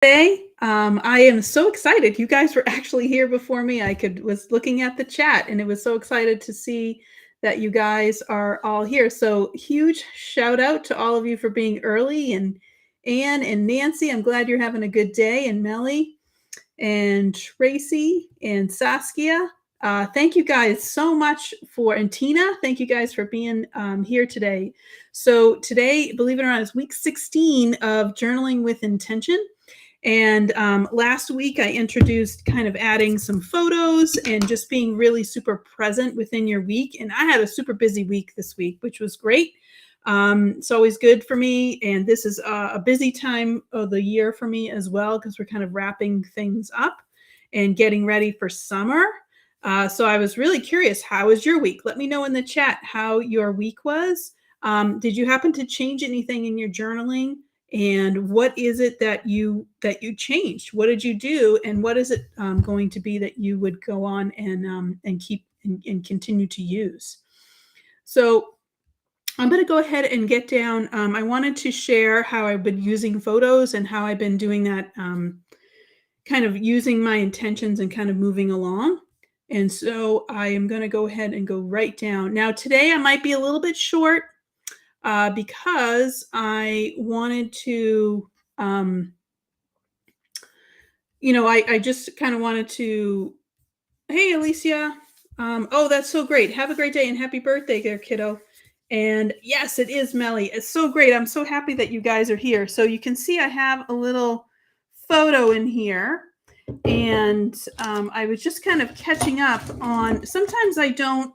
Today. I am so excited. You guys were actually here before me. Was looking at the chat and it was so excited to see that you guys are all here. So huge shout out to all of you for being early and Anne and Nancy. I'm glad you're having a good day and Melly and Tracy and Saskia. Thank you guys so much and Tina, thank you guys for being here today. So today, believe it or not, is week 16 of Journaling with Intention. And last week, I introduced kind of adding some photos and just being really super present within your week. And I had a super busy week this week, which was great. It's always good for me. And this is a busy time of the year for me as well, because we're kind of wrapping things up and getting ready for summer. So I was really curious, how was your week? Let me know in the chat how your week was. Did you happen to change anything in your journaling? And what is it that you changed? What did you do? And what is it going to be that you would go on and keep and continue to use? So I'm going to go ahead and get down. I wanted to share how I've been using photos and how I've been doing that, kind of using my intentions and kind of moving along. And so I am going to go ahead and go right down. Now, today I might be a little bit short because I wanted to, I just kind of wanted to, hey, Alicia. Oh, that's so great. Have a great day and happy birthday there, kiddo. And yes, it is Melly. It's so great. I'm so happy that you guys are here. So you can see I have a little photo in here. And I was just kind of catching up on, sometimes I don't,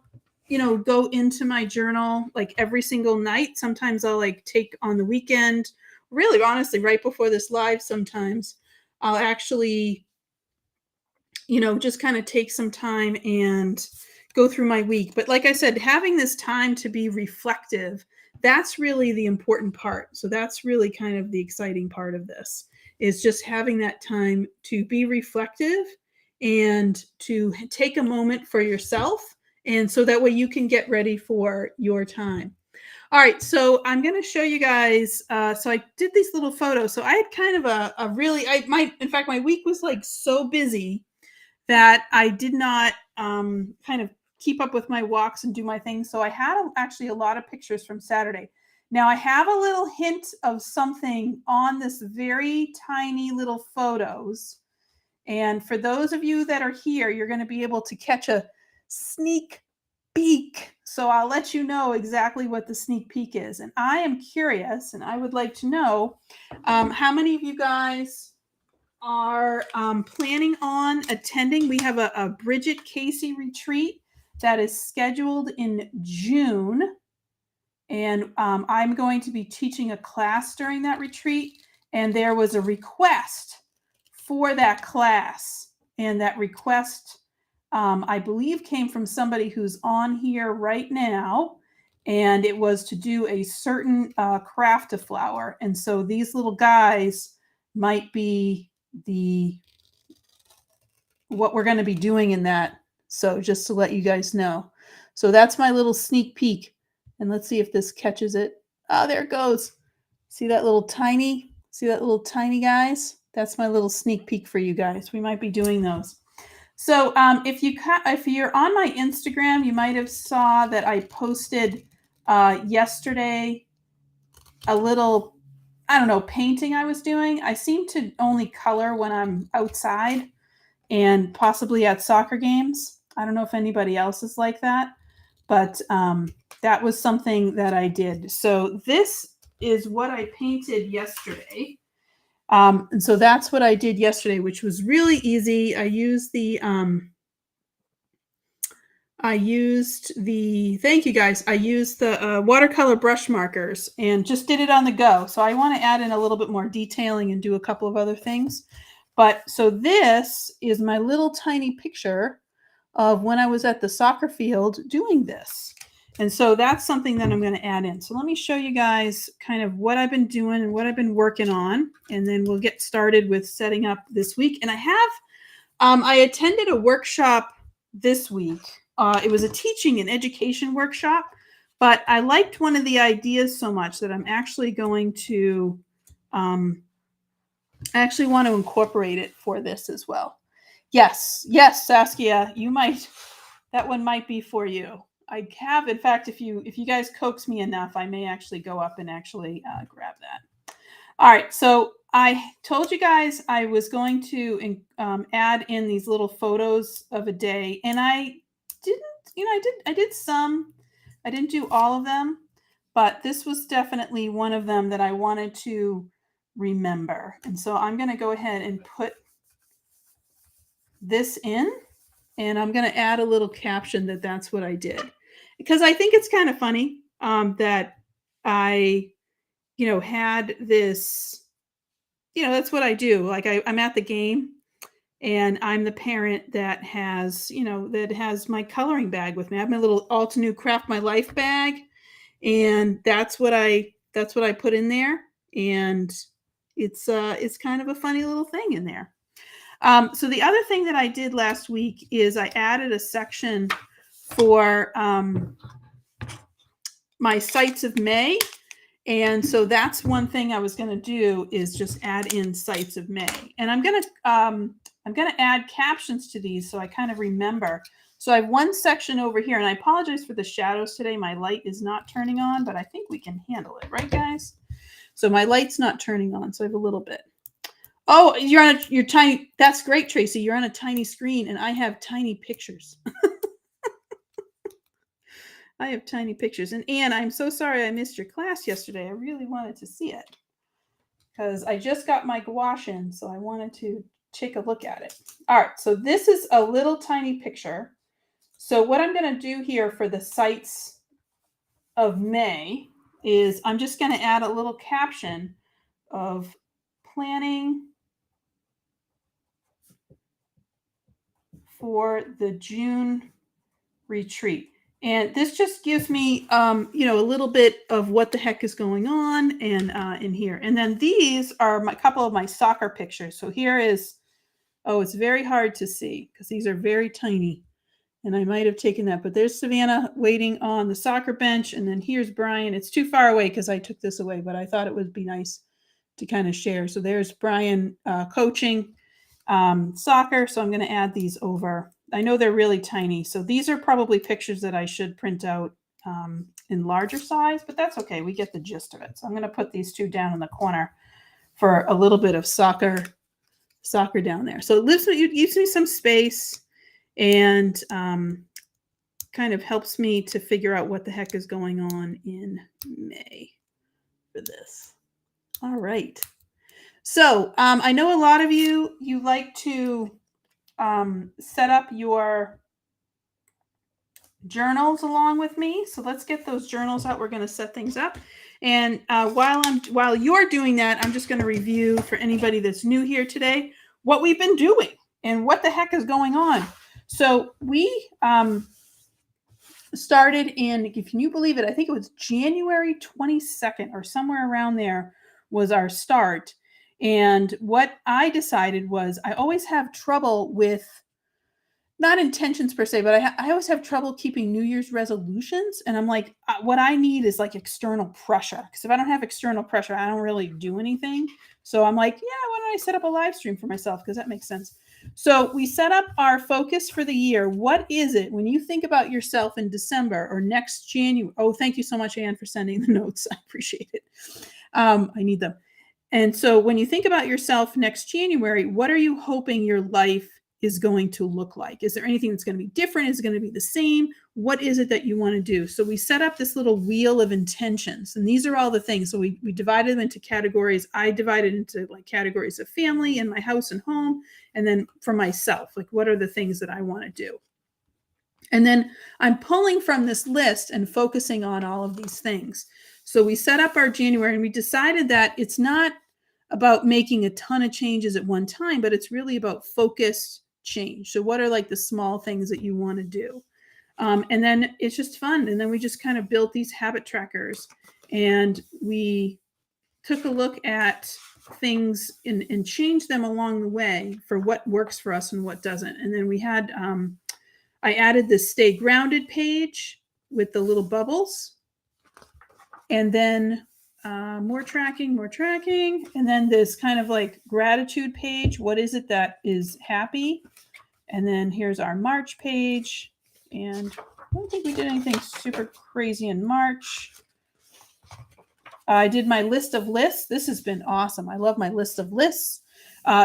go into my journal like every single night. Sometimes I'll like take on the weekend, really honestly, right before this live, sometimes I'll actually, just kind of take some time and go through my week. But like I said, having this time to be reflective, that's really the important part. So that's really kind of the exciting part of this, is just having that time to be reflective and to take a moment for yourself. And so that way you can get ready for your time. All right, so I'm going to show you guys. So I did these little photos. So I had kind of a really, in fact, my week was like so busy that I did not kind of keep up with my walks and do my things. So I had actually a lot of pictures from Saturday. Now I have a little hint of something on this very tiny little photos. And for those of you that are here, you're going to be able to catch a sneak peek. So I'll let you know exactly what the sneak peek is. And I am curious, and I would like to know how many of you guys are planning on attending. We have a Bridget Casey retreat that is scheduled in June. And I'm going to be teaching a class during that retreat. And there was a request for that class. And that request, I believe, came from somebody who's on here right now. And it was to do a certain crafty flower. And so these little guys might be what we're going to be doing in that. So just to let you guys know. So that's my little sneak peek. And let's see if this catches it. Oh, there it goes. See that little tiny guys? That's my little sneak peek for you guys. We might be doing those. So if you're on my Instagram, you might have saw that I posted yesterday a little, I don't know, painting I was doing. I seem to only color when I'm outside and possibly at soccer games. I don't know if anybody else is like that, but that was something that I did. So this is what I painted yesterday. And so that's what I did yesterday, which was really easy. I used the thank you guys. I used the watercolor brush markers and just did it on the go. So I want to add in a little bit more detailing and do a couple of other things. But so this is my little tiny picture of when I was at the soccer field doing this. And so that's something that I'm going to add in. So let me show you guys kind of what I've been doing and what I've been working on. And then we'll get started with setting up this week. And I attended a workshop this week. It was a teaching and education workshop, but I liked one of the ideas so much that I'm actually going to I actually want to incorporate it for this as well. Yes, yes, Saskia, you might. That one might be for you. I have, in fact, if you guys coax me enough, I may actually go up and actually grab that. All right, so I told you guys I was going to add in these little photos of a day, and I didn't. I did some. I didn't do all of them, but this was definitely one of them that I wanted to remember. And so I'm going to go ahead and put this in, and I'm going to add a little caption that that's what I did, because I think it's kind of funny that I, had this, that's what I do. Like I'm at the game and I'm the parent that has, that has my coloring bag with me. I have my little Alta New Craft My Life bag, and that's what I put in there, and it's kind of a funny little thing in there. So the other thing that I did last week is I added a section for my sights of May. And so that's one thing I was going to do, is just add in sights of May. And I'm going to add captions to these so I kind of remember. So I have one section over here, and I apologize for the shadows today. My light is not turning on, but I think we can handle it, right, guys? So my light's not turning on, so I have a little bit. Oh, you're tiny. That's great, Tracy. You're on a tiny screen, and I have tiny pictures. I have tiny pictures. And Anne, I'm so sorry I missed your class yesterday. I really wanted to see it because I just got my gouache in, so I wanted to take a look at it. All right, so this is a little tiny picture. So what I'm going to do here for the sights of May is I'm just going to add a little caption of planning for the June retreat. And this just gives me, a little bit of what the heck is going on in here. And then these are a couple of my soccer pictures. So here is, it's very hard to see because these are very tiny. And I might have taken that, but there's Savannah waiting on the soccer bench. And then here's Brian. It's too far away because I took this away, but I thought it would be nice to kind of share. So there's Brian coaching soccer. So I'm going to add these over. I know they're really tiny. So these are probably pictures that I should print out in larger size, but that's okay. We get the gist of it. So I'm going to put these two down in the corner for a little bit of soccer down there. So it gives me some space and kind of helps me to figure out what the heck is going on in May for this. All right. So I know a lot of you like to set up your journals along with me. So let's get those journals out. We're going to set things up. And while you're doing that, I'm just going to review for anybody that's new here today what we've been doing and what the heck is going on. So we started in, can you believe it? I think it was January 22nd or somewhere around there was our start. And what I decided was I always have trouble with, not intentions per se, but I always have trouble keeping New Year's resolutions. And I'm like, what I need is like external pressure. Because if I don't have external pressure, I don't really do anything. So I'm like, yeah, why don't I set up a live stream for myself? Because that makes sense. So we set up our focus for the year. What is it when you think about yourself in December or next January? Oh, thank you so much, Anne, for sending the notes. I appreciate it. I need them. And so when you think about yourself next January, what are you hoping your life is going to look like? Is there anything that's going to be different? Is it going to be the same? What is it that you want to do? So we set up this little wheel of intentions, and these are all the things. So we divided them into categories. I divided into like categories of family and my house and home, and then for myself, like what are the things that I want to do? And then I'm pulling from this list and focusing on all of these things. So we set up our January, and we decided that it's not about making a ton of changes at one time, but it's really about focused change. So what are like the small things that you want to do? And then it's just fun. And then we just kind of built these habit trackers, and we took a look at things and changed them along the way for what works for us and what doesn't. And then we had, I added this stay grounded page with the little bubbles. And then more tracking, and then this kind of like gratitude page. What is it that is happy? And then here's our March page. And I don't think we did anything super crazy in March. I did my list of lists. This has been awesome. I love my list of lists.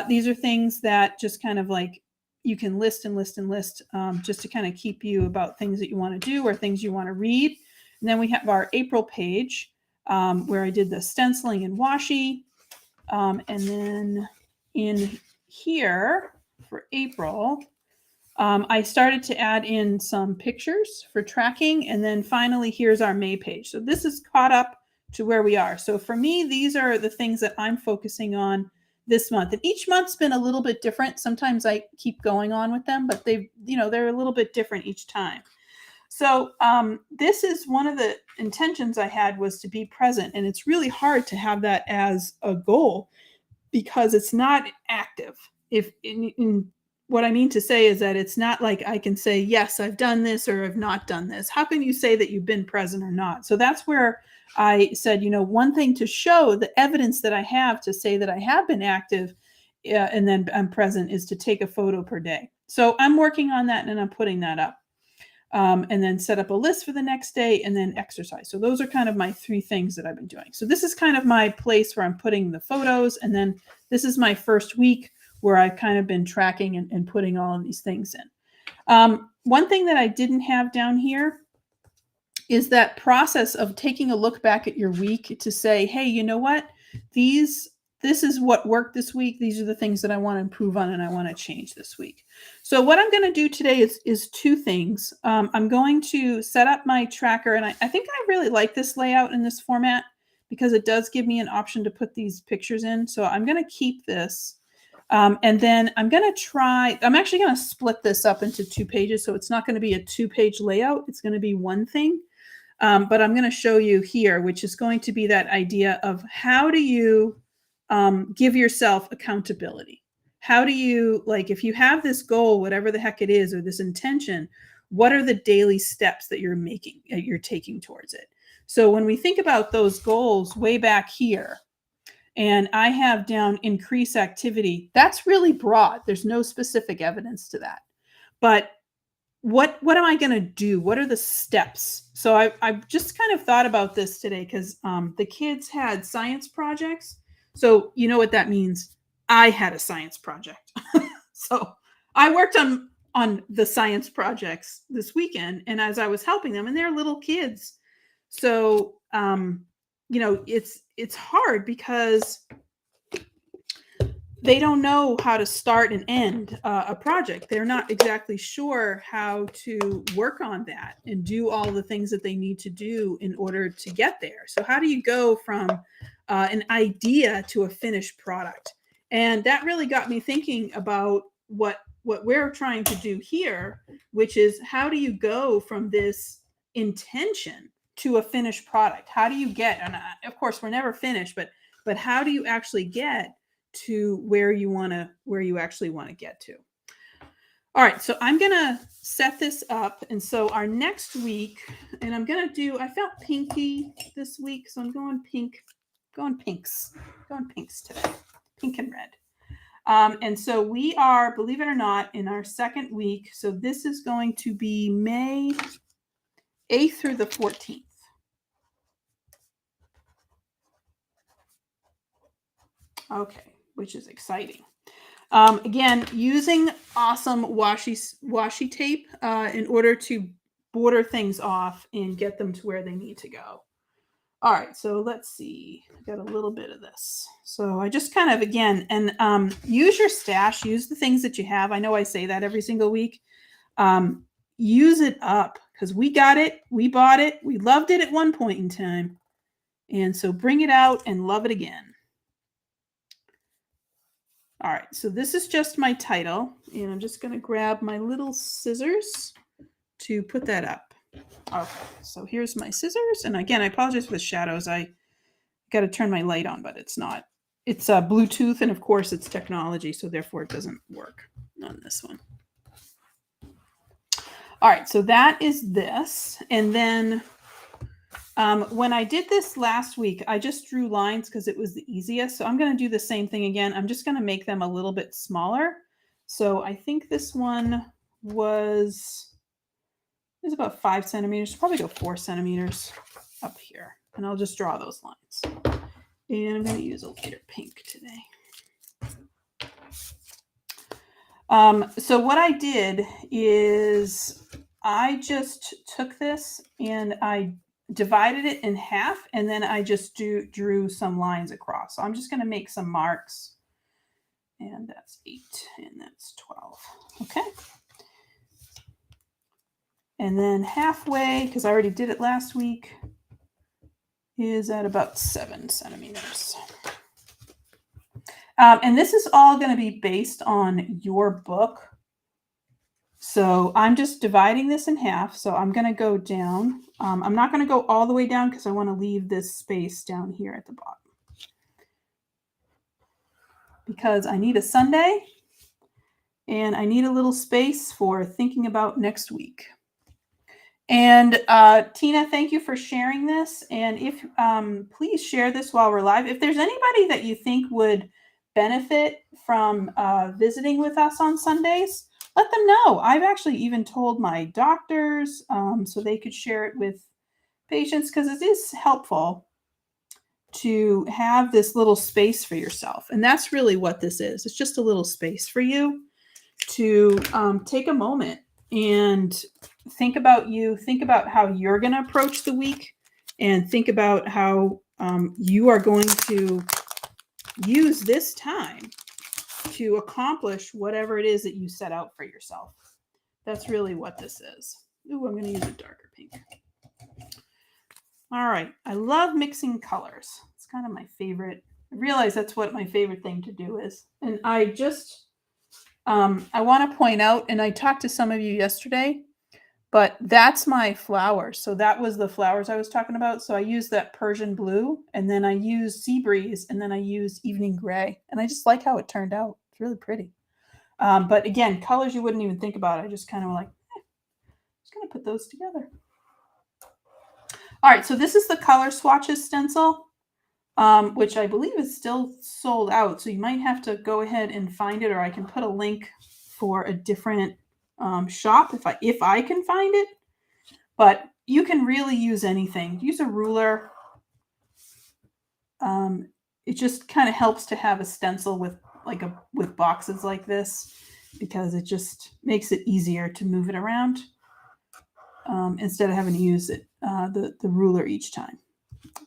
These are things that just kind of like you can list and list and list just to kind of keep you about things that you want to do or things you want to read. And then we have our April page where I did the stenciling and washi. And then in here for April, I started to add in some pictures for tracking. And then finally, here's our May page. So this is caught up to where we are. So for me, these are the things that I'm focusing on this month. And each month's been a little bit different. Sometimes I keep going on with them, but they're a little bit different each time. So this is one of the intentions I had, was to be present. And it's really hard to have that as a goal because it's not active. If what I mean to say is that it's not like I can say, yes, I've done this or I've not done this. How can you say that you've been present or not? So that's where I said, one thing to show the evidence that I have to say that I have been active and then I'm present is to take a photo per day. So I'm working on that and I'm putting that up. And then set up a list for the next day and then exercise. So those are kind of my 3 things that I've been doing. So this is kind of my place where I'm putting the photos. And then this is my first week where I've kind of been tracking and putting all of these things in. One thing that I didn't have down here is that process of taking a look back at your week to say, hey, you know what? This is what worked this week. These are the things that I want to improve on and I want to change this week. So what I'm going to do today is 2 things. I'm going to set up my tracker, and I think I really like this layout in this format because it does give me an option to put these pictures in. So I'm going to keep this. And then I'm actually going to split this up into 2 pages. So it's not going to be a 2-page layout. It's going to be one thing. But I'm going to show you here, which is going to be that idea of how do you give yourself accountability? How do you, like, if you have this goal, whatever the heck it is, or this intention, what are the daily steps that you're taking towards it? So when we think about those goals way back here, and I have down increase activity, that's really broad. There's no specific evidence to that. But what am I going to do? What are the steps? So I've just kind of thought about this today because the kids had science projects. So you know what that means? I had a science project. So I worked on the science projects this weekend, and as I was helping them, and they're little kids. So it's hard because they don't know how to start and end a project. They're not exactly sure how to work on that and do all the things that they need to do in order to get there. So how do you go from an idea to a finished product? And that really got me thinking about what we're trying to do here, which is how do you go from this intention to a finished product? How do you get, and of course we're never finished, but how do you actually get to where you actually want to get to? All right, so I'm gonna set this up, and so our next week, and I felt pinky this week, so I'm going pinks today, pink and red. And so we are, believe it or not, in our second week. So this is going to be May 8th through the 14th. Okay, which is exciting. Again, using awesome washi tape in order to border things off and get them to where they need to go. All right, so let's see. I got a little bit of this. So I just kind of, again, and use your stash. Use the things that you have. I know I say that every single week. Use it up because we got it. We bought it. We loved it at one point in time. And so bring it out and love it again. All right, so this is just my title, and I'm just going to grab my little scissors to put that up. Okay, so here's my scissors, and again, I apologize for the shadows. I got to turn my light on, but it's not. It's Bluetooth, and of course, it's technology, so therefore it doesn't work on this one. All right, so that is this, and then When I did this last week, I just drew lines because it was the easiest. So I'm going to do the same thing again. I'm just going to make them a little bit smaller. So I think this one was about 5 centimeters. Probably go 4 centimeters up here. And I'll just draw those lines. And I'm going to use a lighter pink today. So what I did is I just took this and I divided it in half, and then I just drew some lines across. So I'm just going to make some marks, and that's 8 and that's 12. Okay. And then halfway, because I already did it last week, is at about 7 centimeters. And this is all going to be based on your book. So I'm just dividing this in half. So I'm going to go down. I'm not going to go all the way down because I want to leave this space down here at the bottom. Because I need a Sunday and I need a little space for thinking about next week. And Tina, thank you for sharing this. And if please share this while we're live. If there's anybody that you think would benefit from visiting with us on Sundays, let them know. I've actually even told my doctors so they could share it with patients, because it is helpful to have this little space for yourself. And that's really what this is. It's just a little space for you to take a moment and think about you, think about how you're going to approach the week, and think about how you are going to use this time to accomplish whatever it is that you set out for yourself. That's really what this is. Ooh, I'm going to use a darker pink. All right. I love mixing colors. It's kind of my favorite. I realize that's what my favorite thing to do is. And I just, I want to point out, and I talked to some of you yesterday, but that's my flowers. So that was the flowers I was talking about. So I used that Persian blue, and then I used sea breeze, and then I used evening gray. And I just like how it turned out. It's really pretty. But again, colors you wouldn't even think about. I just kind of like, just going to put those together. All right, so this is the color swatches stencil, which I believe is still sold out. So you might have to go ahead and find it, or I can put a link for a different shop if I can find it. But you can really use anything. Use a ruler. It just kind of helps to have a stencil with boxes like this, because it just makes it easier to move it around instead of having to use the ruler each time.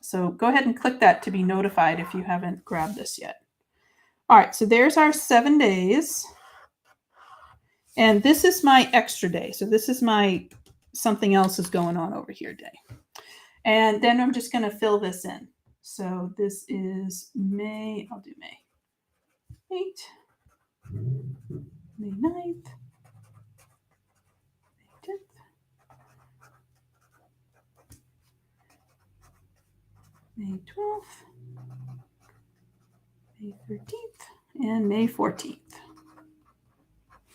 So go ahead and click that to be notified if you haven't grabbed this yet. All right, so there's our 7 days. And this is my extra day. So this is my something else is going on over here day. And then I'm just going to fill this in. So this is May. I'll do May 8th, May 9th, May 10th, May 12th, May 13th, and May 14th.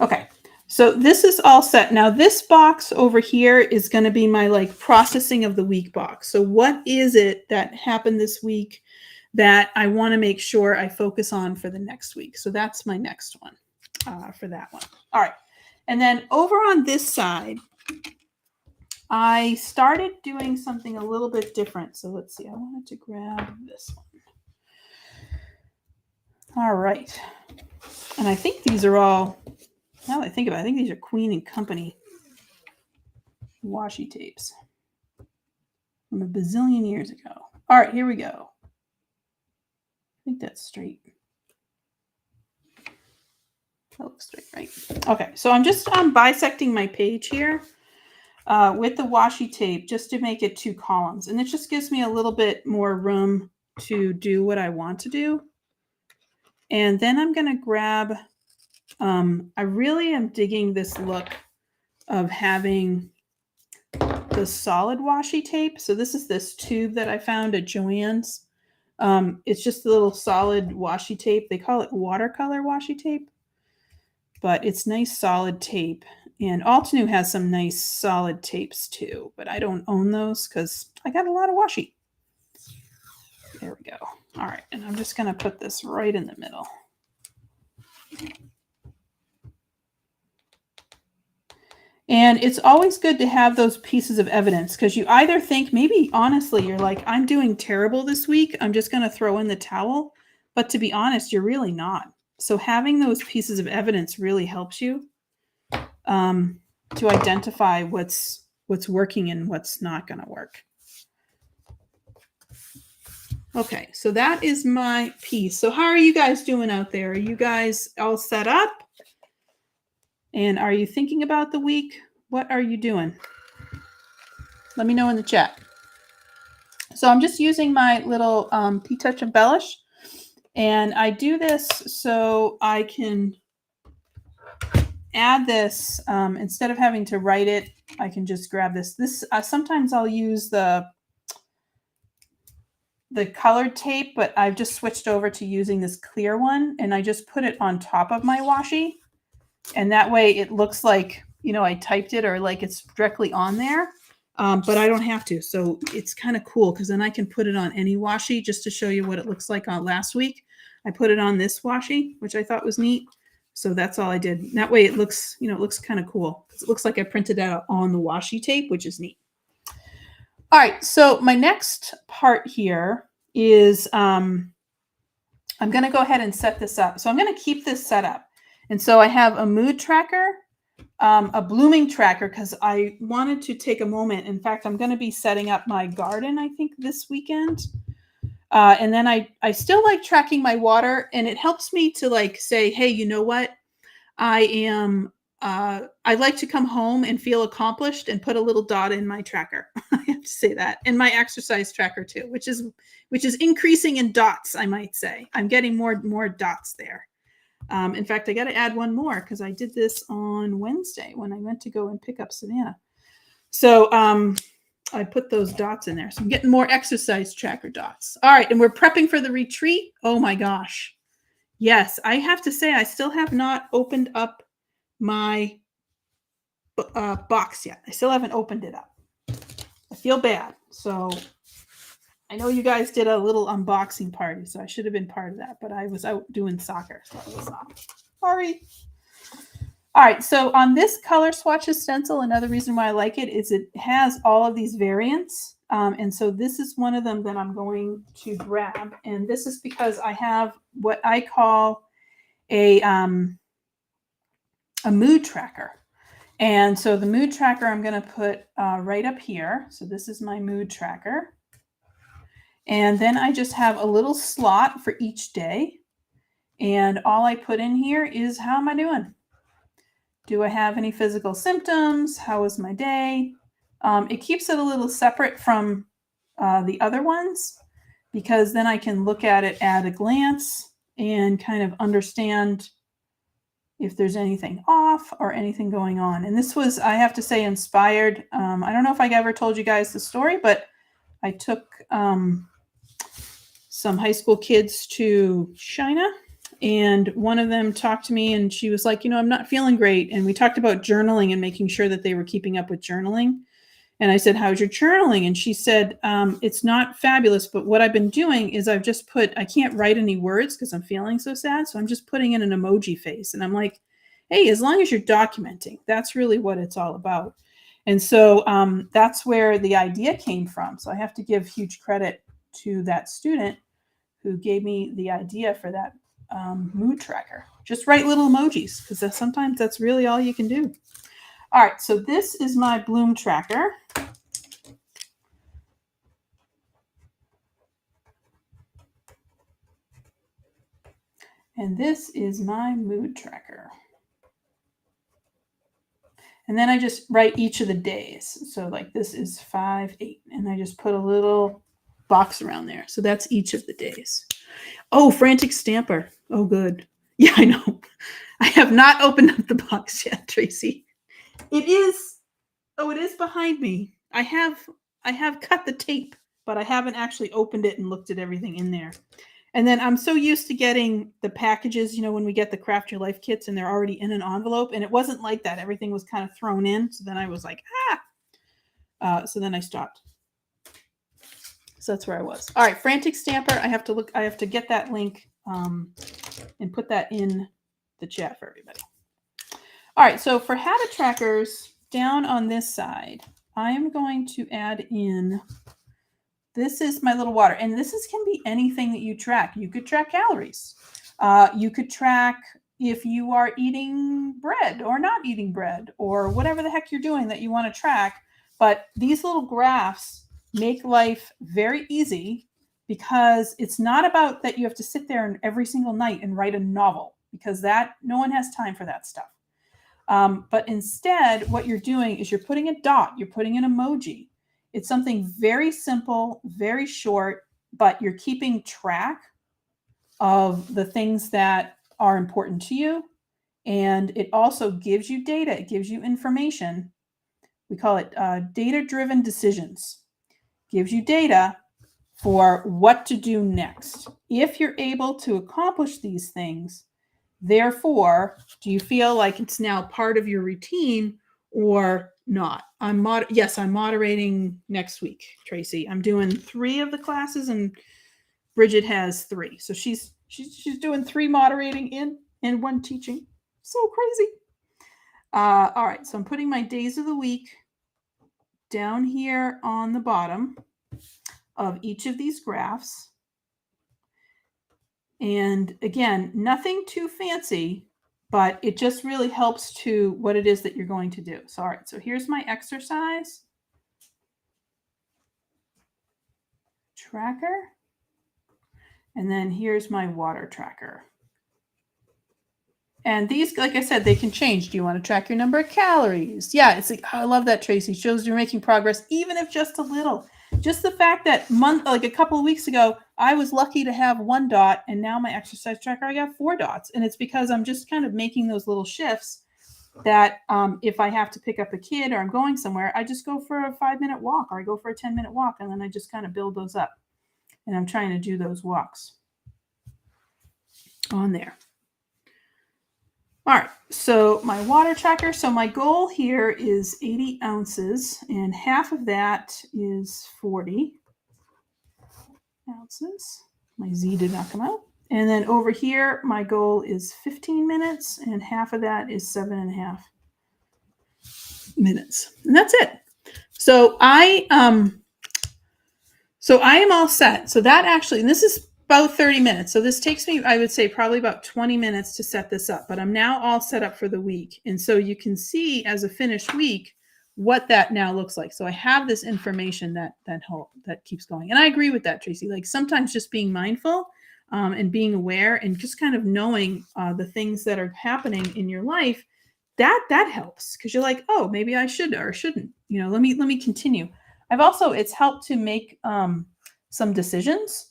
Okay, so this is all set. Now this box over here is going to be my processing of the week box. So what is it that happened this week that I want to make sure I focus on for the next week? So that's my next one for that one. All right, and then over on this side, I started doing something a little bit different. So let's see, I wanted to grab this one. All right, and I think these are all, now that I think about it, I think these are Queen and Company washi tapes from a bazillion years ago. All right, here we go. I think that's straight. That looks straight, right? Okay, so I'm just bisecting my page here with the washi tape just to make it 2 columns. And it just gives me a little bit more room to do what I want to do. And then I'm going to grab, I really am digging this look of having the solid washi tape. So this is this tube that I found at Joann's. It's just a little solid washi tape. They call it watercolor washi tape. but it's nice solid tape. And Altenew has some nice solid tapes too, but I don't own those because I got a lot of washi. There we go. All right, and I'm just going to put this right in the middle. And it's always good to have those pieces of evidence because you either think, maybe honestly, you're like, I'm doing terrible this week. I'm just going to throw in the towel. But to be honest, you're really not. So having those pieces of evidence really helps you to identify what's working and what's not going to work. Okay, so that is my piece. So how are you guys doing out there? Are you guys all set up? And are you thinking about the week? What are you doing? Let me know in the chat. So I'm just using my little P-Touch Embellish. And I do this so I can add this. Instead of having to write it, I can just grab this. Sometimes I'll use the colored tape, but I've just switched over to using this clear one. And I just put it on top of my washi. And that way it looks like, I typed it or like it's directly on there, but I don't have to. So it's kind of cool because then I can put it on any washi just to show you what it looks like on last week. I put it on this washi, which I thought was neat. So that's all I did. And that way it looks, it looks kind of cool because it looks like I printed out on the washi tape, which is neat. All right. So my next part here is I'm going to go ahead and set this up. So I'm going to keep this set up. And so I have a mood tracker, a blooming tracker, because I wanted to take a moment. In fact, I'm going to be setting up my garden, I think, this weekend. And then I still like tracking my water, and it helps me to say, hey, you know what? I like to come home and feel accomplished and put a little dot in my tracker. I have to say that. And my exercise tracker too, which is increasing in dots, I might say. I'm getting more dots there. In fact, I got to add one more because I did this on Wednesday when I went to go and pick up Savannah. So I put those dots in there. So I'm getting more exercise tracker dots. All right. And we're prepping for the retreat. Oh my gosh. Yes. I have to say, I still have not opened up my box yet. I still haven't opened it up. I feel bad. So I know you guys did a little unboxing party, so I should have been part of that, but I was out doing soccer, so I was off. Sorry. All right, so on this color swatches stencil, another reason why I like it is it has all of these variants. And so this is one of them that I'm going to grab. And this is because I have what I call a mood tracker. And so the mood tracker I'm going to put right up here. So this is my mood tracker. And then I just have a little slot for each day. And all I put in here is, how am I doing? Do I have any physical symptoms? How was my day? It keeps it a little separate from the other ones because then I can look at it at a glance and kind of understand if there's anything off or anything going on. And this was, I have to say, inspired. I don't know if I ever told you guys the story, but I took some high school kids to China, and one of them talked to me and she was like, I'm not feeling great. And we talked about journaling and making sure that they were keeping up with journaling. And I said, how's your journaling? And she said, it's not fabulous, but what I've been doing is I've just I can't write any words because I'm feeling so sad. So I'm just putting in an emoji face. And I'm like, hey, as long as you're documenting, that's really what it's all about. And so that's where the idea came from. So I have to give huge credit to that student who gave me the idea for that mood tracker. Just write little emojis because sometimes that's really all you can do. All right, so this is my bloom tracker. And this is my mood tracker. And then I just write each of the days. So like this is 5/8, and I just put a little box around there. So that's each of the days. Oh, frantic stamper. Oh, good. Yeah, I know. I have not opened up the box yet, Tracy. It is behind me. I have cut the tape, but I haven't actually opened it and looked at everything in there. And then I'm so used to getting the packages, you know, when we get the Craft Your Life kits and they're already in an envelope, and it wasn't like that. Everything was kind of thrown in. So then I was like, so then I stopped. So that's where I was. All right, Frantic Stamper. I have to get that link and put that in the chat for everybody. All right, so for habit trackers, down on this side, I'm going to add in, this is my little water. And this can be anything that you track. You could track calories. You could track if you are eating bread or not eating bread or whatever the heck you're doing that you want to track. But these little graphs make life very easy, because it's not about that you have to sit there and every single night and write a novel, because that no one has time for that stuff. But instead, what you're doing is you're putting a dot, you're putting an emoji. It's something very simple, very short, but you're keeping track of the things that are important to you. And it also gives you data. It gives you information. We call it data-driven decisions. Gives you data for what to do next. If you're able to accomplish these things, therefore, do you feel like it's now part of your routine or not? Yes, I'm moderating next week, Tracy. I'm doing 3 of the classes, and Bridget has 3. So she's doing 3 moderating and 1 teaching. So crazy. All right, so I'm putting my days of the week down here on the bottom of each of these graphs. And again, nothing too fancy, but it just really helps to what it is that you're going to do. So, all right, so here's my exercise tracker. And then here's my water tracker. And these, like I said, they can change. Do you want to track your number of calories? Yeah, it's like, oh, I love that, Tracy. Shows you're making progress, even if just a little. Just the fact that a couple of weeks ago, I was lucky to have 1 dot, and now my exercise tracker, I got 4 dots. And it's because I'm just kind of making those little shifts that if I have to pick up a kid or I'm going somewhere, I just go for a 5-minute walk, or I go for a 10-minute walk, and then I just kind of build those up. And I'm trying to do those walks on there. All right, so my water tracker. So my goal here is 80 ounces, and half of that is 40 ounces. My Z did not come out. And then over here, my goal is 15 minutes, and half of that is 7.5 minutes. And that's it. So I am all set. So that actually, and this is about 30 minutes. So this takes me, I would say, probably about 20 minutes to set this up, but I'm now all set up for the week. And so you can see as a finished week what that now looks like. So I have this information that keeps going. And I agree with that, Tracy. Like sometimes just being mindful and being aware and just kind of knowing the things that are happening in your life, that helps, because you're like, oh, maybe I should or shouldn't. You know, let me continue. It's helped to make some decisions.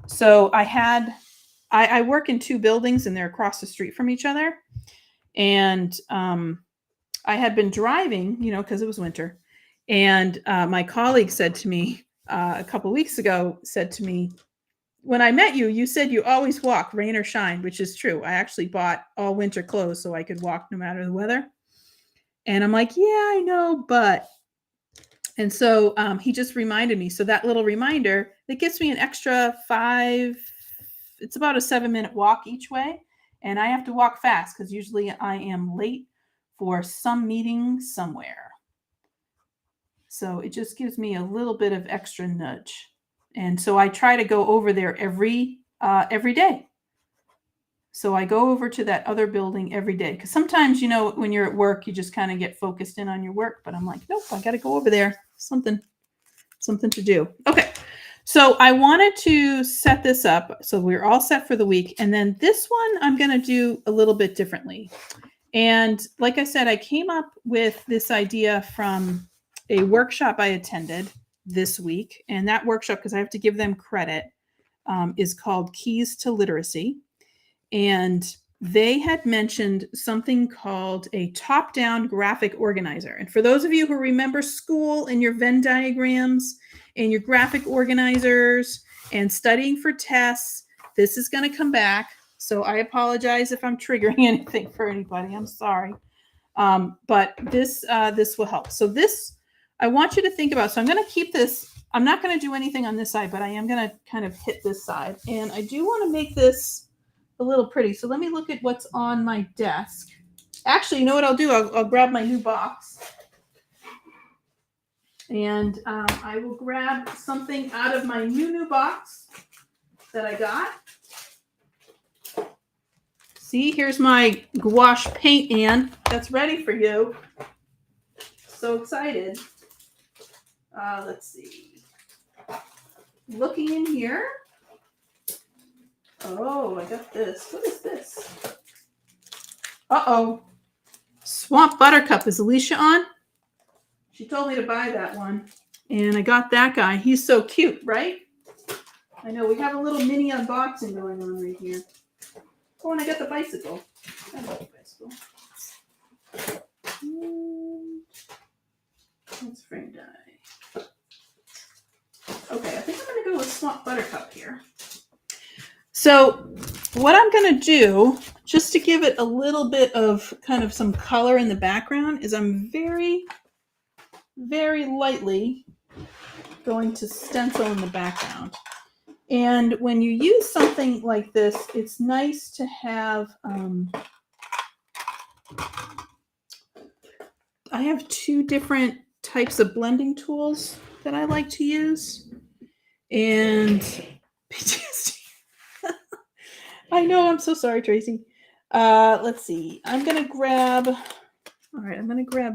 So I work in 2 buildings, and they're across the street from each other. And I had been driving, you know, because it was winter. And my colleague said to me a couple of weeks ago, when I met you, you said you always walk, rain or shine, which is true. I actually bought all winter clothes so I could walk no matter the weather. And I'm like, yeah, I know, but. And so he just reminded me. So that little reminder, that gets me an extra 5, it's about a 7-minute walk each way. And I have to walk fast because usually I am late for some meeting somewhere. So it just gives me a little bit of extra nudge. And so I try to go over there every day. So I go over to that other building every day, because sometimes, you know, when you're at work, you just kind of get focused in on your work. But I'm like, nope, I got to go over there. Something to do. Okay. So I wanted to set this up. So we're all set for the week. And then this one, I'm going to do a little bit differently. And like I said, I came up with this idea from a workshop I attended this week. And that workshop, because I have to give them credit, is called Keys to Literacy. And they had mentioned something called a top-down graphic organizer. And for those of you who remember school and your Venn diagrams and your graphic organizers and studying for tests, This is going to come back. So I apologize if I'm triggering anything for anybody. I'm sorry. But this will help. So this, I want you to think about. So I'm going to keep this. I'm not going to do anything on this side, but I am going to kind of hit this side. And I do want to make this a little pretty. So let me look at what's on my desk. Actually, you know what I'll do? I'll grab my new box. And I will grab something out of my new box that I got. See, here's my gouache paint, Anne. That's ready for you. So excited. Let's see. Looking in here. Oh, I got this. What is this? Uh-oh. Swamp Buttercup. Is Alicia on? She told me to buy that one. And I got that guy. He's so cute, right? I know. We have a little mini unboxing going on right here. Oh, and I got the bicycle. I love the bicycle. Let's frame die. Okay, I think I'm going to go with Swamp Buttercup here. So what I'm going to do, just to give it a little bit of kind of some color in the background, is I'm very, very lightly going to stencil in the background. And when you use something like this, it's nice to have, I have two different types of blending tools that I like to use. And I know, I'm so sorry, Tracy. Let's see. I'm going to grab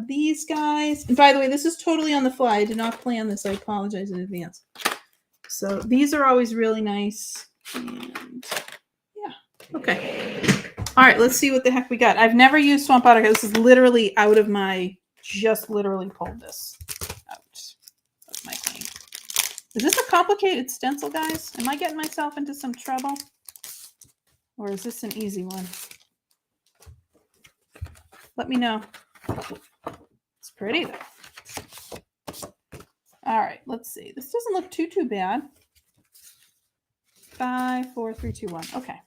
these guys. And by the way, this is totally on the fly. I did not plan this. I apologize in advance. So these are always really nice. And yeah, okay. All right, let's see what the heck we got. I've never used Swamp Buttercup. This is literally out of my, just literally pulled this out of my thing. Is this a complicated stencil, guys? Am I getting myself into some trouble? Or is this an easy one? Let me know. It's pretty though. All right, let's see. This doesn't look too bad. 5, 4, 3, 2, 1. Okay.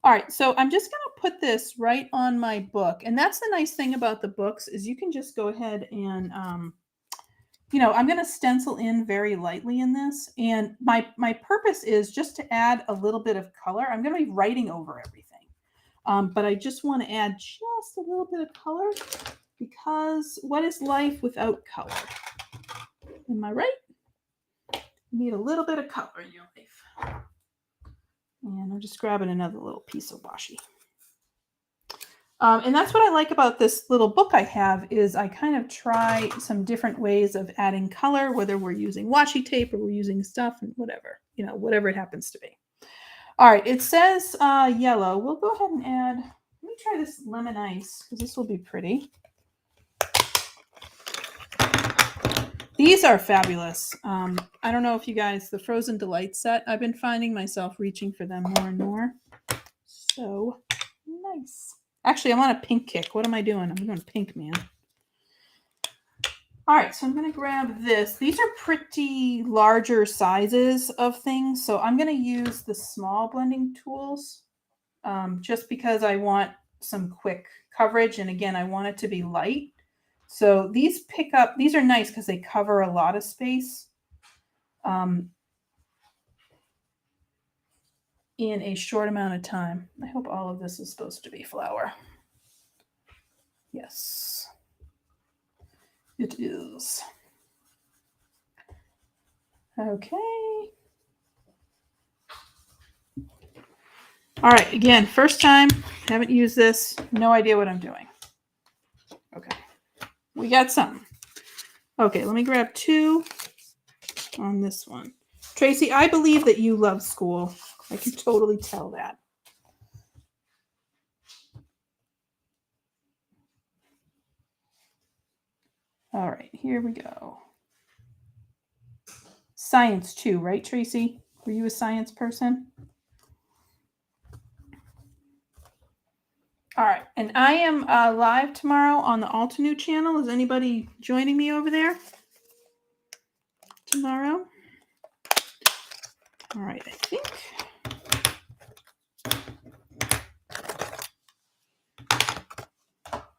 All right, so I'm just going to put this right on my book. And that's the nice thing about the books is you can just go ahead and, you know, I'm going to stencil in very lightly in this. And my purpose is just to add a little bit of color. I'm going to be writing over everything. But I just want to add just a little bit of color because what is life without color? Am I right? You need a little bit of color in your life. And I'm just grabbing another little piece of washi. And that's what I like about this little book I have is I kind of try some different ways of adding color, whether we're using washi tape or we're using stuff and whatever, you know, whatever it happens to be. All right, it says yellow. We'll go ahead and add, let me try this lemon ice because this will be pretty. These are fabulous. I don't know if you guys, the Frozen Delight set, I've been finding myself reaching for them more and more. So nice. Actually, I'm on a pink kick. What am I doing? I'm doing pink, man. All right, so I'm going to grab this. These are pretty larger sizes of things. So I'm going to use the small blending tools just because I want some quick coverage. And again, I want it to be light. So these these are nice because they cover a lot of space in a short amount of time. I hope all of this is supposed to be flour. Yes, it is. Okay. All right, again, first time, haven't used this, no idea what I'm doing. Okay. We got some. Okay, let me grab 2 on this one. Tracy, I believe that you love school. I can totally tell that. All right, here we go. Science too, right, Tracy? Were you a science person? All right, and I am live tomorrow on the Altenew channel. Is anybody joining me over there tomorrow? All right, I think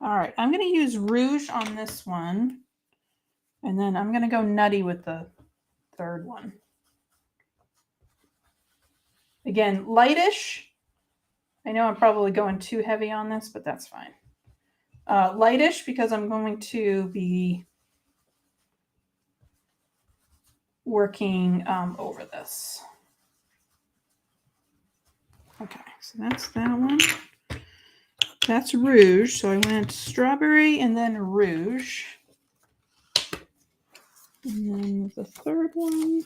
All right, I'm going to use rouge on this one. And then I'm going to go nutty with the third one. Again, lightish. I know I'm probably going too heavy on this, but that's fine. Lightish because I'm going to be working over this. Okay, so that's that one. That's rouge. So I went strawberry and then rouge. And then the third one.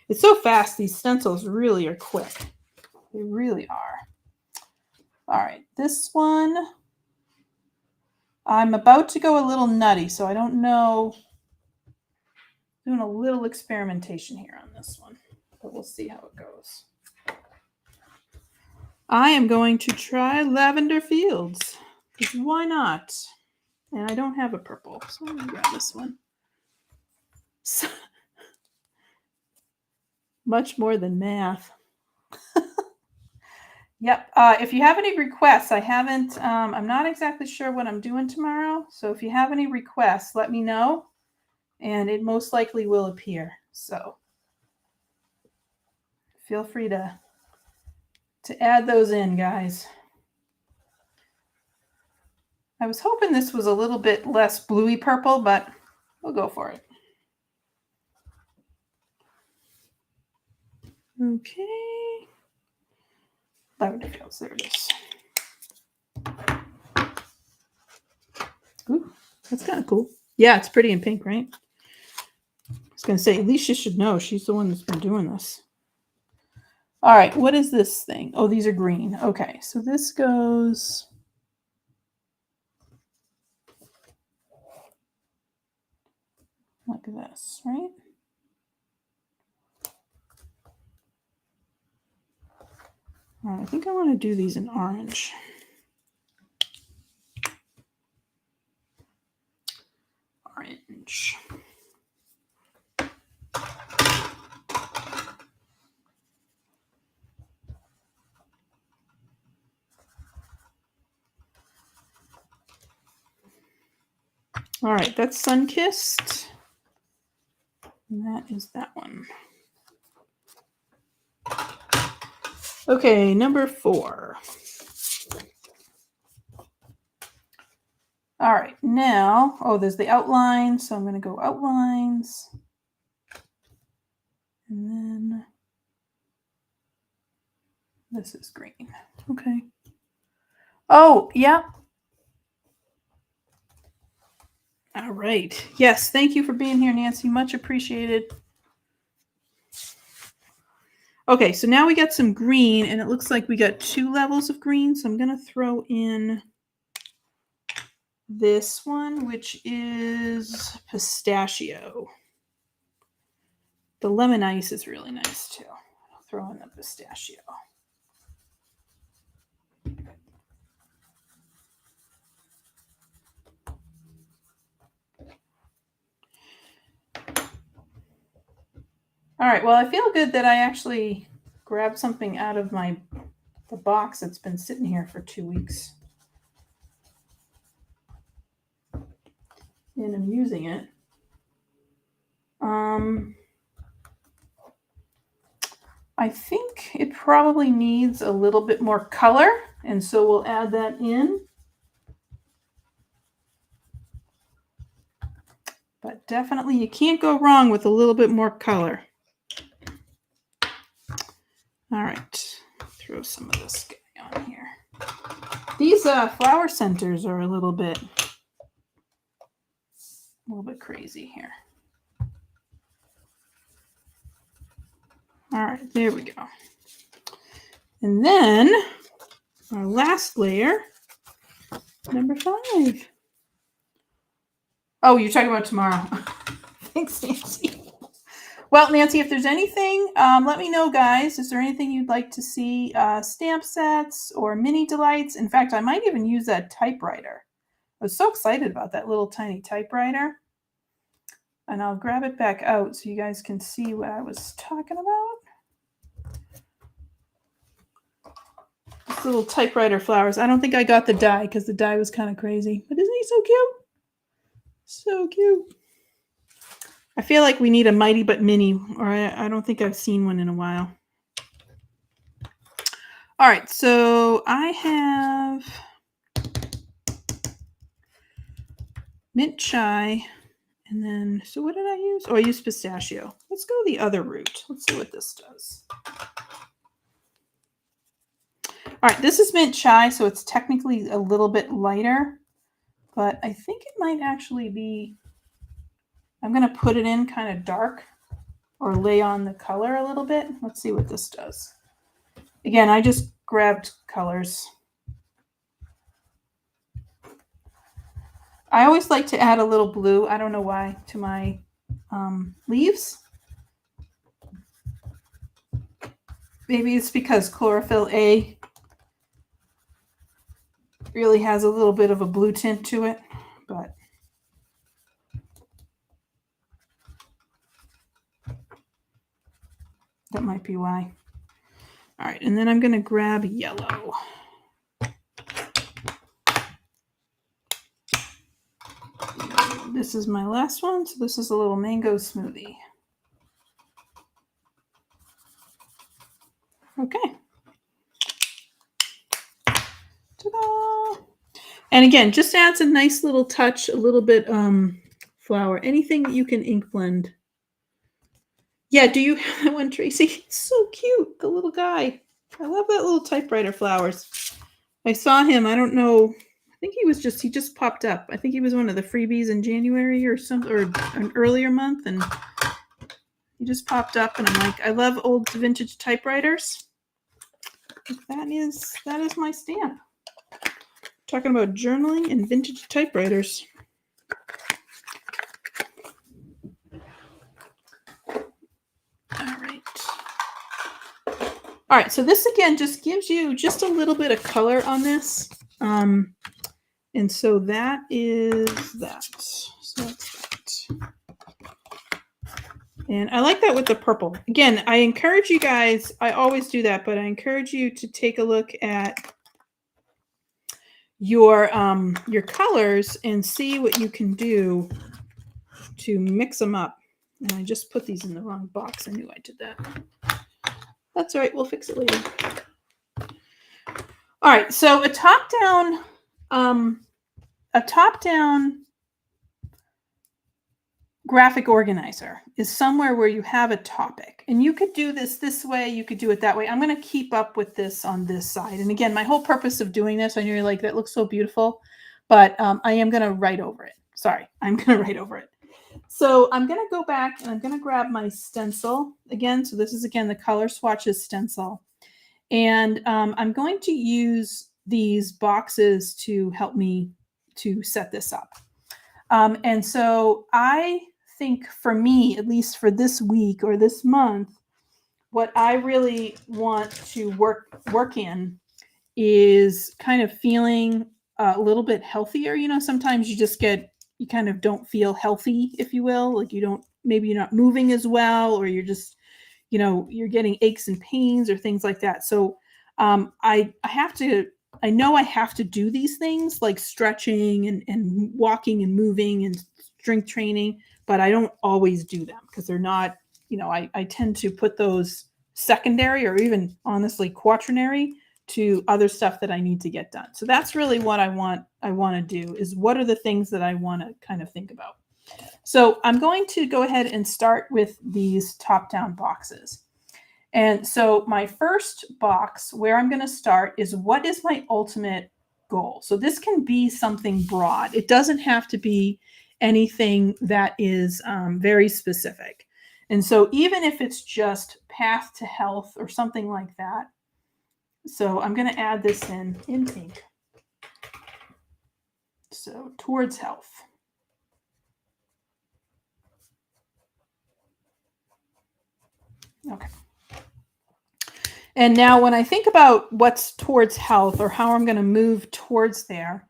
It's so fast. These stencils really are quick. They really are. All right, this one. I'm about to go a little nutty, so I don't know. Doing a little experimentation here on this one, but we'll see how it goes. I am going to try Lavender Fields, because why not? And I don't have a purple, so I'm going to grab this one. So, much more than math. Yep. If you have any requests, I haven't, I'm not exactly sure what I'm doing tomorrow. So if you have any requests, let me know. And it most likely will appear. So feel free to add those in, guys. I was hoping this was a little bit less bluey purple, but we'll go for it. Okay. Lavender Fields, there it is. Ooh, that's kind of cool. Yeah, it's pretty in pink, right? I was going to say, Alicia should know. She's the one that's been doing this. All right, what is this thing? Oh, these are green. Okay, so this goes... like this, right? All right, I think I want to do these in orange. Orange. All right, that's Sun-Kissed. And that is that one. Okay, number 4. All right, now, oh, there's the outline. So I'm going to go outlines. And then this is green. Okay. Oh, yeah. All right. Yes, thank you for being here, Nancy. Much appreciated. Okay, so now we got some green, and it looks like we got 2 levels of green. So I'm going to throw in this one, which is pistachio. The lemon ice is really nice, too. I'll throw in the pistachio. All right, well, I feel good that I actually grabbed something out of the box that's been sitting here for 2 weeks. And I'm using it. I think it probably needs a little bit more color, and so we'll add that in. But definitely you can't go wrong with a little bit more color. All right, throw some of this guy on here. These flower centers are a little bit crazy here. All right, there we go. And then our last layer, number 5. Oh, you're talking about tomorrow. Thanks, Nancy. Well, Nancy, if there's anything, let me know, guys. Is there anything you'd like to see? Stamp sets or mini delights? In fact, I might even use that typewriter. I was so excited about that little tiny typewriter. And I'll grab it back out so you guys can see what I was talking about. little typewriter flowers. I don't think I got the die because the die was kind of crazy. But isn't he so cute? So cute. I feel like we need a Mighty but Mini, or I don't think I've seen one in a while. All right, so I have mint chai, and then, so what did I use? Oh, I used pistachio. Let's go the other route. Let's see what this does. All right, this is mint chai, so it's technically a little bit lighter, but I think it might actually be, I'm going to put it in kind of dark or lay on the color a little bit. Let's see what this does. Again, I just grabbed colors. I always like to add a little blue, I don't know why, to my leaves. Maybe it's because chlorophyll A really has a little bit of a blue tint to it, but that might be why. All right, and then I'm going to grab yellow. This is my last one, so this is a little mango smoothie. Okay. Ta-da! And again, just adds a nice little touch, a little bit flour, anything that you can ink blend. Yeah, do you have that one, Tracy? It's so cute, the little guy. I love that little typewriter flowers. I saw him, I don't know, I think he just popped up. I think he was one of the freebies in January or something, or an earlier month, and he just popped up, and I'm like, I love old vintage typewriters. That is my stamp. Talking about journaling and vintage typewriters. All right, so this again just gives you just a little bit of color on this. And so that is that. So that's that. And I like that with the purple. Again, I encourage you guys, I always do that, but I encourage you to take a look at your colors and see what you can do to mix them up. And I just put these in the wrong box. I knew I did that. That's all right. We'll fix it later. All right. So a top-down graphic organizer is somewhere where you have a topic, and you could do this way. You could do it that way. I'm going to keep up with this on this side. And again, my whole purpose of doing this, I know you're like, that looks so beautiful, but I am going to write over it. Sorry, I'm going to write over it. So I'm going to go back and I'm going to grab my stencil again. So this is, again, the Color Swatches stencil. And I'm going to use these boxes to help me to set this up. And so I think for me, at least for this week or this month, what I really want to work in is kind of feeling a little bit healthier. You know, sometimes you kind of don't feel healthy, if you will, like maybe you're not moving as well, or you're just, you're getting aches and pains or things like that. So I know I have to do these things like stretching and walking and moving and strength training, but I don't always do them because they're not, I tend to put those secondary or even honestly quaternary to other stuff that I need to get done. So that's really what I want to do, is what are the things that I want to kind of think about. So I'm going to go ahead and start with these top-down boxes. And so my first box where I'm going to start is, what is my ultimate goal? So this can be something broad. It doesn't have to be anything that is very specific. And so even if it's just path to health or something like that. So I'm going to add this in pink. So towards health. Okay. And now when I think about what's towards health, or how I'm going to move towards there,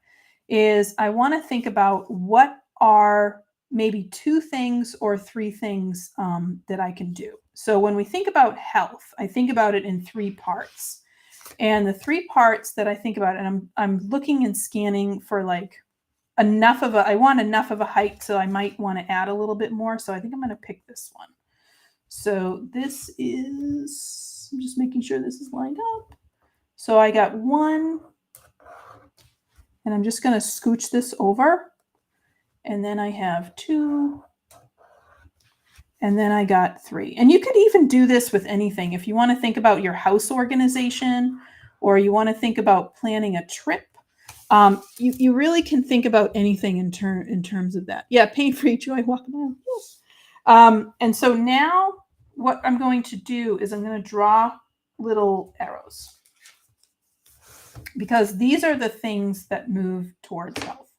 is I want to think about what are maybe 2 things or 3 things that I can do. So when we think about health, I think about it in 3 parts. And the 3 parts that I think about, and I'm looking and scanning for like I want enough of a height, so I might want to add a little bit more. So I think I'm going to pick this one. So this is, I'm just making sure this is lined up. So I got 1, and I'm just going to scooch this over. And then I have 2, and then I got 3. And you could even do this with anything. If you want to think about your house organization, or you want to think about planning a trip, you really can think about anything in terms of that. Yeah, pain-free joy, walk around. Yes. And so now what I'm going to do is I'm going to draw little arrows, because these are the things that move towards health.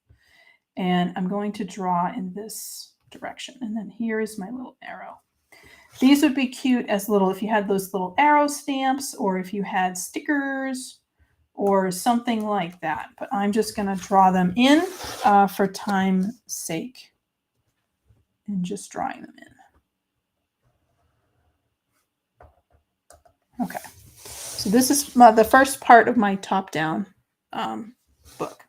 And I'm going to draw in this direction. And then here is my little arrow. These would be cute as little, if you had those little arrow stamps, or if you had stickers or something like that. But I'm just going to draw them in for time's sake, and just drawing them in. Okay. So this is the first part of my top-down book.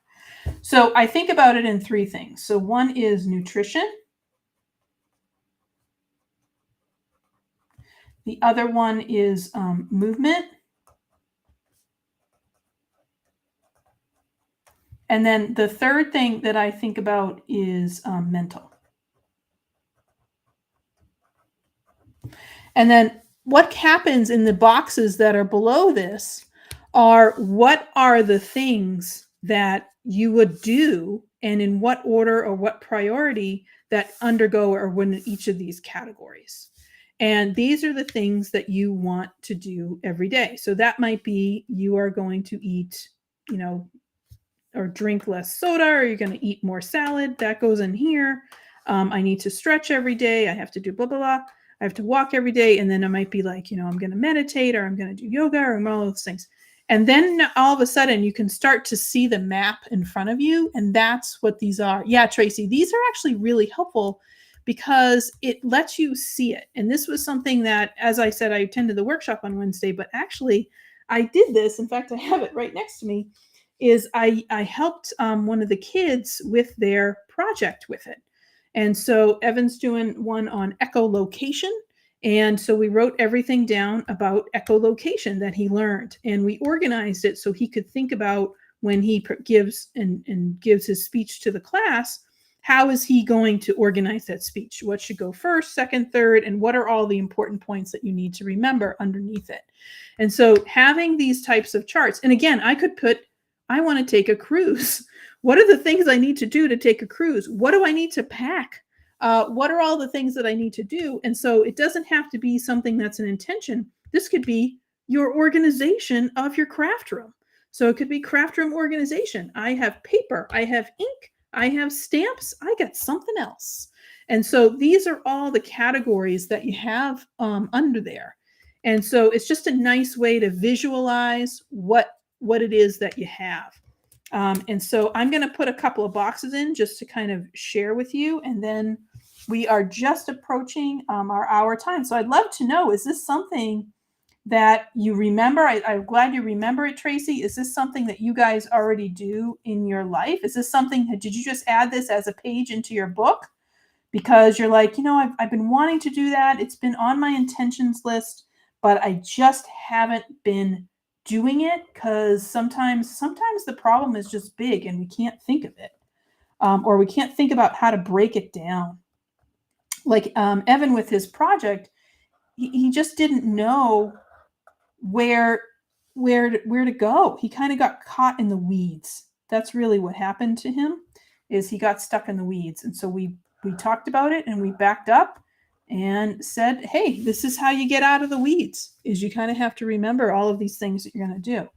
So I think about it in 3 things. So one is nutrition. The other one is movement. And then the third thing that I think about is mental. And then what happens in the boxes that are below this are, what are the things that you would do, and in what order or what priority that undergo or win each of these categories. And these are the things that you want to do every day. So that might be, you are going to eat, or drink less soda, or you're going to eat more salad. That goes in here. I need to stretch every day. I have to do blah, blah, blah. I have to walk every day. And then I might be like, I'm going to meditate, or I'm going to do yoga, or all those things. And then all of a sudden you can start to see the map in front of you. And that's what these are. Yeah, Tracy, these are actually really helpful, because it lets you see it. And this was something that, as I said, I attended the workshop on Wednesday, but actually I did this. In fact, I have it right next to me. Is I helped one of the kids with their project with it. And so Evan's doing one on echolocation. And so we wrote everything down about echolocation that he learned, and we organized it so he could think about, when he gives his speech to the class, how is he going to organize that speech? What should go first, second, third, and what are all the important points that you need to remember underneath it? And so having these types of charts, and again, I could put, I want to take a cruise. What are the things I need to do to take a cruise? What do I need to pack? What are all the things that I need to do? And so it doesn't have to be something that's an intention. This could be your organization of your craft room. So it could be craft room organization. I have paper, I have ink, I have stamps, I got something else. And so these are all the categories that you have under there. And so it's just a nice way to visualize what it is that you have. And so I'm going to put a couple of boxes in just to kind of share with you. And then we are just approaching our hour time. So I'd love to know, is this something that you remember? I'm glad you remember it, Tracy. Is this something that you guys already do in your life? Is this something, did you just add this as a page into your book because you're like, I've been wanting to do that. It's been on my intentions list, but I just haven't been doing it, because sometimes the problem is just big and we can't think of it, or we can't think about how to break it down. Like Evan with his project, he just didn't know where to go. He kind of got caught in the weeds. That's really what happened to him, is he got stuck in the weeds. And so we talked about it, and we backed up and said, hey, this is how you get out of the weeds, is you kind of have to remember all of these things that you're going to do.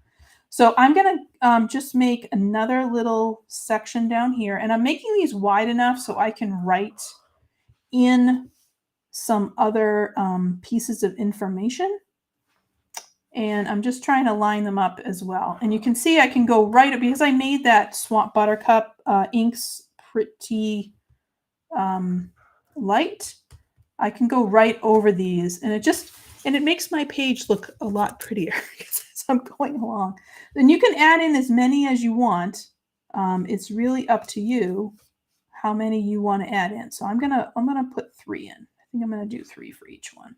So I'm going to just make another little section down here, and I'm making these wide enough so I can write in some other pieces of information. And I'm just trying to line them up as well. And you can see I can go right, because I made that Swamp Buttercup inks pretty light. I can go right over these, and it makes my page look a lot prettier. I'm going along. Then you can add in as many as you want. It's really up to you how many you want to add in. So I'm gonna put 3 in. I think I'm gonna do 3 for each one.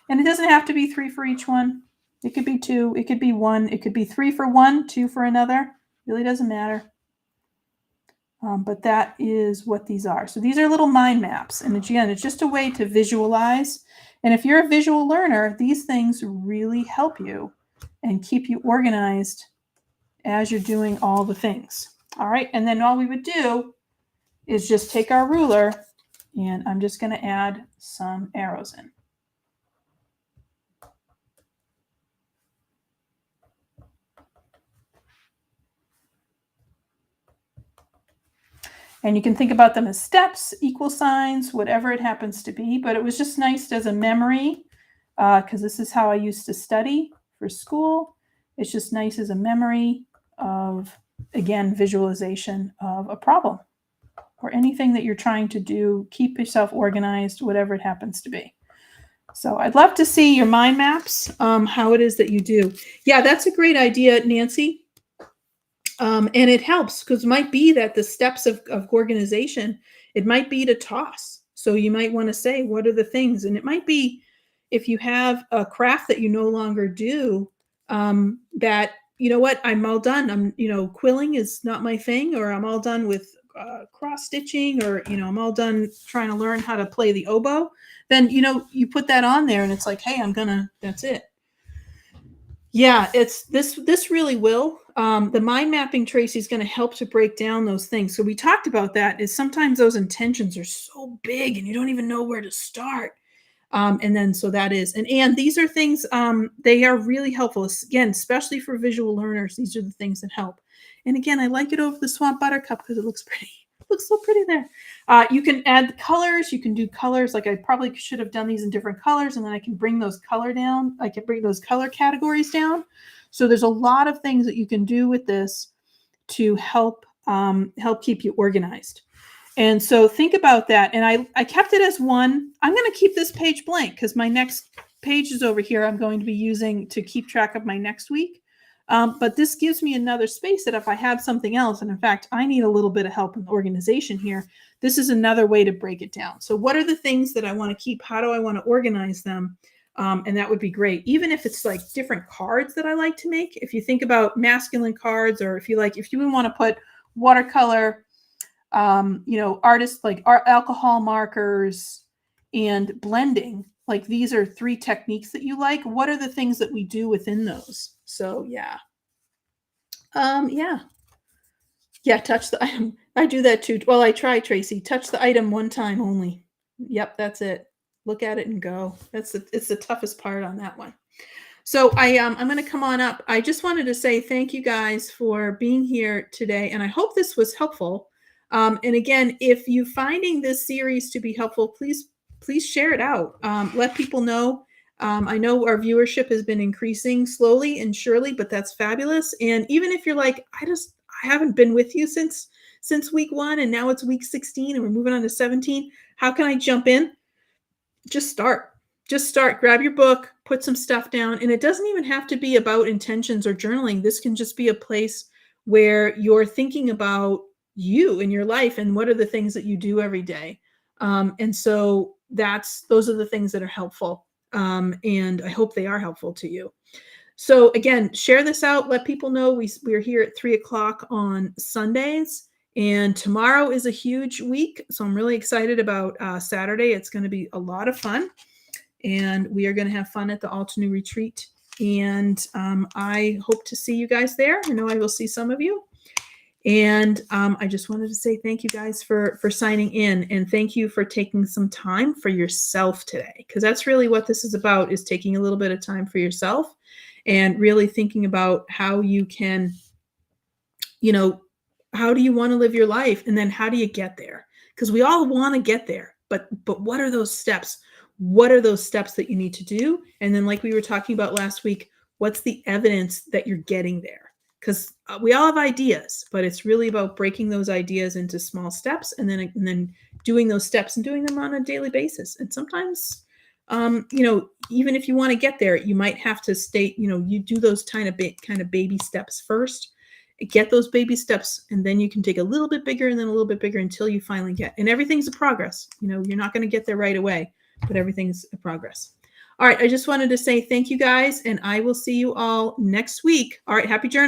And it doesn't have to be 3 for each one. It could be 2, it could be 1, it could be 3 for one, 2 for another. Really doesn't matter. But that is what these are. So these are little mind maps. And again, it's just a way to visualize. And if you're a visual learner, these things really help you and keep you organized as you're doing all the things. All right. And then all we would do is just take our ruler, and I'm just going to add some arrows in. And you can think about them as steps, equal signs, whatever it happens to be. But it was just nice as a memory, because this is how I used to study for school. It's just nice as a memory of, again, visualization of a problem or anything that you're trying to do. Keep yourself organized, whatever it happens to be. So I'd love to see your mind maps, how it is that you do. Yeah, that's a great idea, Nancy. And it helps because it might be that the steps of organization, it might be to toss. So you might want to say, what are the things? And it might be if you have a craft that you no longer do, that, you know what, I'm all done. Quilling is not my thing, or I'm all done with cross stitching, or, I'm all done trying to learn how to play the oboe. Then, you put that on there and it's like, hey, that's it. Yeah, it's this really will. The mind mapping, Tracy, is going to help to break down those things. So we talked about that, is sometimes those intentions are so big and you don't even know where to start. And then so that is, and these are things, they are really helpful. Again, especially for visual learners, these are the things that help. And again, I like it over the Swamp Buttercup because it looks pretty. It looks so pretty there. You can add the colors. You can do colors. Like I probably should have done these in different colors, and then I can bring those color down. I can bring those color categories down. So there's a lot of things that you can do with this to help keep you organized. And so think about that. And I kept it as 1. I'm going to keep this page blank because my next page is over here. I'm going to be using to keep track of my next week. But this gives me another space that if I have something else, and in fact, I need a little bit of help in the organization here, this is another way to break it down. So what are the things that I want to keep? How do I want to organize them? And that would be great. Even if it's like different cards that I like to make. If you think about masculine cards, or if you want to put watercolor, artists like alcohol markers and blending, like these are 3 techniques that you like. What are the things that we do within those? So yeah. Yeah, touch the item. I do that too. Well, I try, Tracy. Touch the item 1 time only. Yep, that's it. Look at it and go. It's the toughest part on that one. So I'm going to come on up. I just wanted to say thank you guys for being here today, and I hope this was helpful. And again, if you're finding this series to be helpful, please share it out. Let people know. I know our viewership has been increasing slowly and surely, but that's fabulous. And even if you're like, I haven't been with you since week 1, and now it's week 16 and we're moving on to 17. How can I jump in? Just start. Grab your book, put some stuff down. And it doesn't even have to be about intentions or journaling. This can just be a place where you're thinking about you in your life and what are the things that you do every day. And so those are the things that are helpful. And I hope they are helpful to you. So again, share this out. Let people know we're here at 3:00 on Sundays. And tomorrow is a huge week. So I'm really excited about Saturday. It's going to be a lot of fun. And we are going to have fun at the Altenew Retreat. And I hope to see you guys there. I know I will see some of you. And I just wanted to say thank you guys for signing in. And thank you for taking some time for yourself today. Because that's really what this is about, is taking a little bit of time for yourself and really thinking about how you can, how do you want to live your life? And then how do you get there? Because we all want to get there. But what are those steps? What are those steps that you need to do? And then like we were talking about last week, what's the evidence that you're getting there? Because we all have ideas, but it's really about breaking those ideas into small steps and then doing those steps and doing them on a daily basis. And sometimes Even if you want to get there, you might have to stay, you do those kind of baby steps first. Get those baby steps, and then you can take a little bit bigger and then a little bit bigger until you finally get. And everything's a progress. You're not going to get there right away, but everything's a progress. All right, I just wanted to say thank you guys, and I will see you all next week. All right, happy journaling.